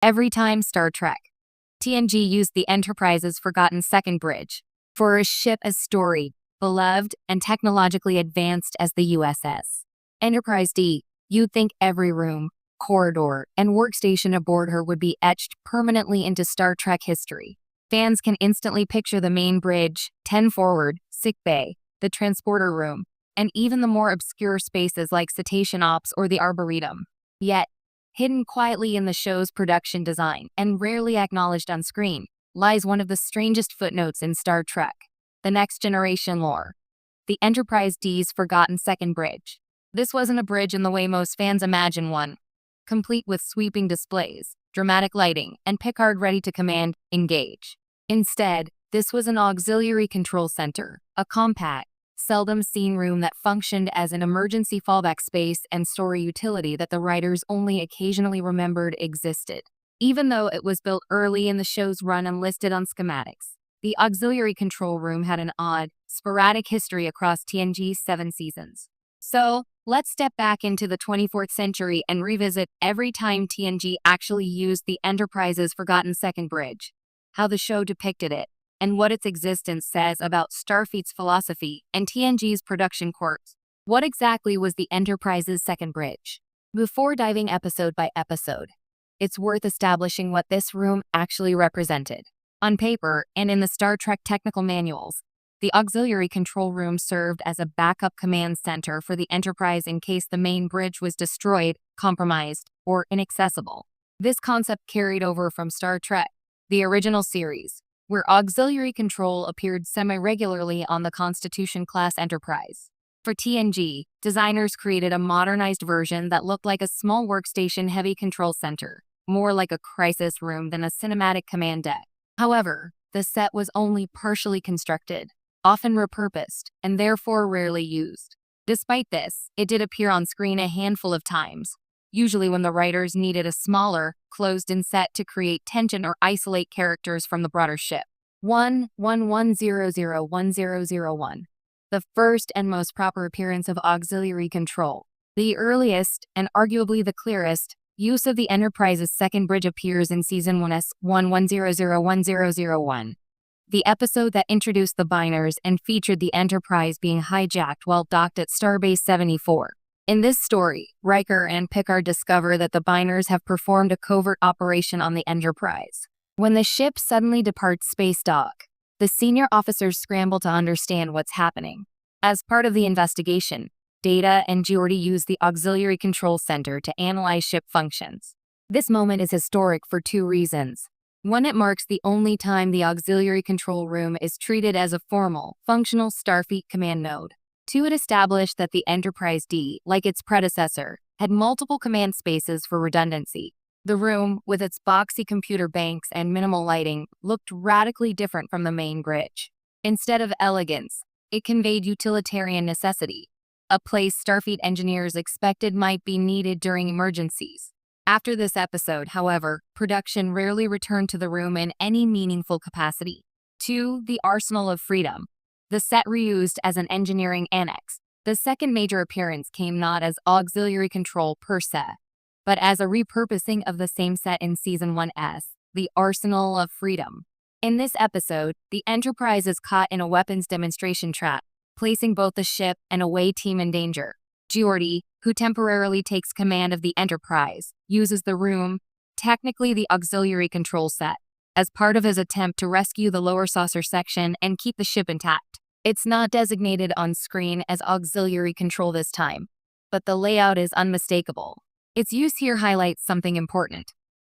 Every time Star Trek, TNG used the Enterprise's forgotten second bridge for a ship as storied, beloved, and technologically advanced as the USS Enterprise D. You'd think every room, corridor, and workstation aboard her would be etched permanently into Star Trek history. Fans can instantly picture the main bridge, 10 forward, sick bay, the transporter room, and even the more obscure spaces like Cetacean Ops or the Arboretum. Yet, hidden quietly in the show's production design and rarely acknowledged on screen, lies one of the strangest footnotes in Star Trek: the Next Generation lore. The Enterprise D's forgotten second bridge. This wasn't a bridge in the way most fans imagine one, complete with sweeping displays, dramatic lighting, and Picard ready to command, engage. Instead, this was an auxiliary control center, a compact, seldom seen room that functioned as an emergency fallback space and story utility that the writers only occasionally remembered existed. Even though it was built early in the show's run and listed on schematics, the auxiliary control room had an odd, sporadic history across TNG's 7 seasons. So, let's step back into the 24th century and revisit every time TNG actually used the Enterprise's forgotten second bridge, how the show depicted it, and what its existence says about Starfleet's philosophy and TNG's production quirks. What exactly was the Enterprise's second bridge? Before diving episode by episode, it's worth establishing what this room actually represented. On paper, and in the Star Trek technical manuals, the auxiliary control room served as a backup command center for the Enterprise in case the main bridge was destroyed, compromised, or inaccessible. This concept carried over from Star Trek, the original series, where auxiliary control appeared semi-regularly on the Constitution-class Enterprise. For TNG, designers created a modernized version that looked like a small workstation-heavy control center, more like a crisis room than a cinematic command deck. However, the set was only partially constructed, often repurposed, and therefore rarely used. Despite this, it did appear on screen a handful of times, usually when the writers needed a smaller, closed-in set to create tension or isolate characters from the broader ship. 1-1-1-0-0-1-0-0-1. The first and most proper appearance of auxiliary control. The earliest, and arguably the clearest, use of the Enterprise's second bridge appears in Season 1's 1-1-0-0-1-0-0-1. The episode that introduced the Biners and featured the Enterprise being hijacked while docked at Starbase 74. In this story, Riker and Picard discover that the Biners have performed a covert operation on the Enterprise. When the ship suddenly departs space dock, the senior officers scramble to understand what's happening. As part of the investigation, Data and Geordi use the Auxiliary Control Center to analyze ship functions. This moment is historic for 2 reasons. 1, it marks the only time the Auxiliary Control Room is treated as a formal, functional Starfleet command node. 2, it established that the Enterprise D, like its predecessor, had multiple command spaces for redundancy. The room, with its boxy computer banks and minimal lighting, looked radically different from the main bridge. Instead of elegance, it conveyed utilitarian necessity, a place Starfleet engineers expected might be needed during emergencies. After this episode, however, production rarely returned to the room in any meaningful capacity. 2, the Arsenal of Freedom. The set reused as an engineering annex. The second major appearance came not as auxiliary control per se, but as a repurposing of the same set in Season 1's, the Arsenal of Freedom. In this episode, the Enterprise is caught in a weapons demonstration trap, placing both the ship and away team in danger. Geordi, who temporarily takes command of the Enterprise, uses the room, technically the auxiliary control set, as part of his attempt to rescue the lower saucer section and keep the ship intact. It's not designated on screen as auxiliary control this time, but the layout is unmistakable. Its use here highlights something important.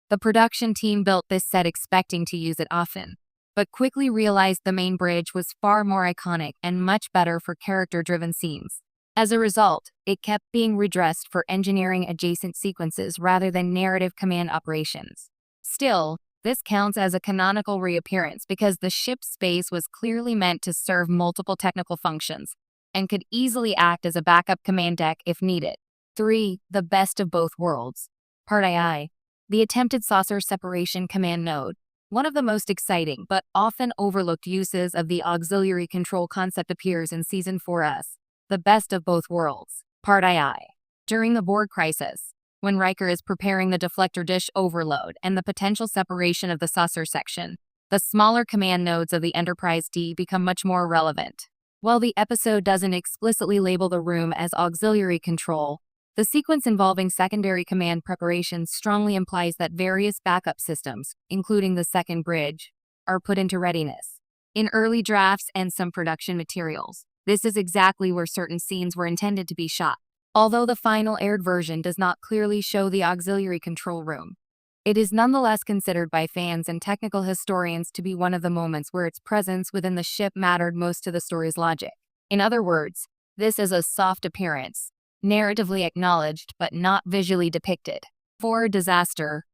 The production team built this set expecting to use it often, but quickly realized the main bridge was far more iconic and much better for character-driven scenes. As a result, it kept being redressed for engineering-adjacent sequences rather than narrative command operations. Still, this counts as a canonical reappearance because the ship's space was clearly meant to serve multiple technical functions and could easily act as a backup command deck if needed. 3. The best of both worlds. Part II. The attempted saucer separation command node. One of the most exciting but often overlooked uses of the auxiliary control concept appears in Season 4's The Best of Both Worlds, Part II. During the Borg crisis, when Riker is preparing the deflector dish overload and the potential separation of the saucer section, the smaller command nodes of the Enterprise D become much more relevant. While the episode doesn't explicitly label the room as auxiliary control, the sequence involving secondary command preparation strongly implies that various backup systems, including the second bridge, are put into readiness. In early drafts and some production materials, this is exactly where certain scenes were intended to be shot. Although the final aired version does not clearly show the auxiliary control room, it is nonetheless considered by fans and technical historians to be one of the moments where its presence within the ship mattered most to the story's logic. In other words, this is a soft appearance, narratively acknowledged but not visually depicted. For disaster,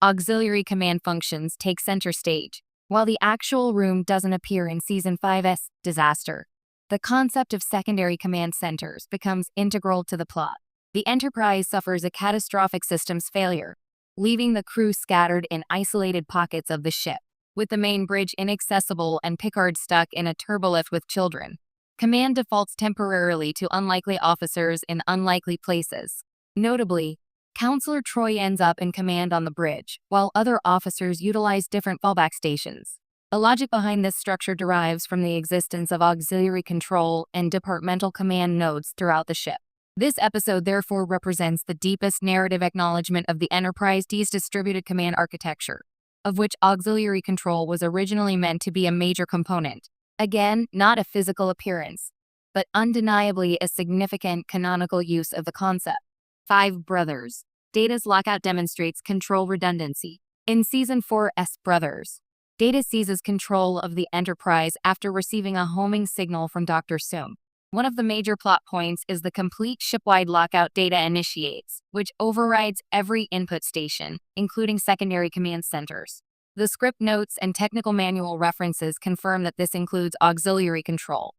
auxiliary command functions take center stage. While the actual room doesn't appear in Season 5's Disaster, the concept of secondary command centers becomes integral to the plot. The Enterprise suffers a catastrophic systems failure, leaving the crew scattered in isolated pockets of the ship, with the main bridge inaccessible and Picard stuck in a turbolift with children. Command defaults temporarily to unlikely officers in unlikely places. Notably, Counselor Troy ends up in command on the bridge, while other officers utilize different fallback stations. The logic behind this structure derives from the existence of auxiliary control and departmental command nodes throughout the ship. This episode therefore represents the deepest narrative acknowledgement of the Enterprise D's distributed command architecture, of which auxiliary control was originally meant to be a major component. Again, not a physical appearance, but undeniably a significant canonical use of the concept. 5 Brothers. Data's lockout demonstrates control redundancy. In Season 4's Brothers, Data seizes control of the Enterprise after receiving a homing signal from Dr. Soong. One of the major plot points is the complete ship-wide lockout Data initiates, which overrides every input station, including secondary command centers. The script notes and technical manual references confirm that this includes auxiliary control,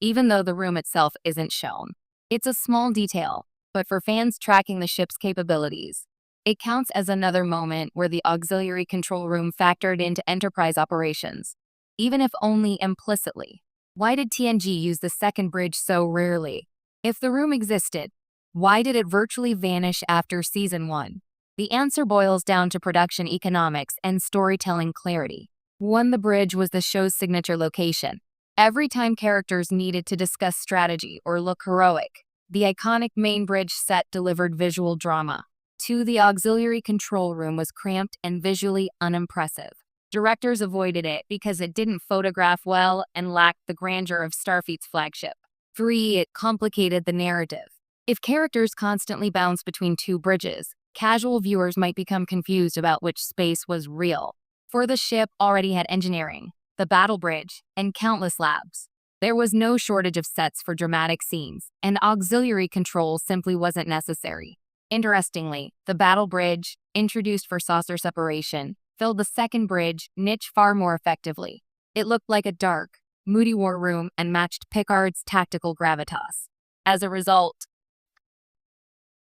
even though the room itself isn't shown. It's a small detail, but for fans tracking the ship's capabilities, it counts as another moment where the auxiliary control room factored into Enterprise operations, even if only implicitly. Why did TNG use the second bridge so rarely? If the room existed, why did it virtually vanish after Season 1? The answer boils down to production economics and storytelling clarity. 1. The bridge was the show's signature location. Every time characters needed to discuss strategy or look heroic, the iconic main bridge set delivered visual drama. 2. The auxiliary control room was cramped and visually unimpressive. Directors avoided it because it didn't photograph well and lacked the grandeur of Starfleet's flagship. 3. It complicated the narrative. If characters constantly bounce between 2 bridges, casual viewers might become confused about which space was real. For the ship already had engineering, the battle bridge, and countless labs. There was no shortage of sets for dramatic scenes, and auxiliary control simply wasn't necessary. Interestingly, the battle bridge, introduced for saucer separation, filled the second bridge niche far more effectively. It looked like a dark, moody war room and matched Picard's tactical gravitas. As a result,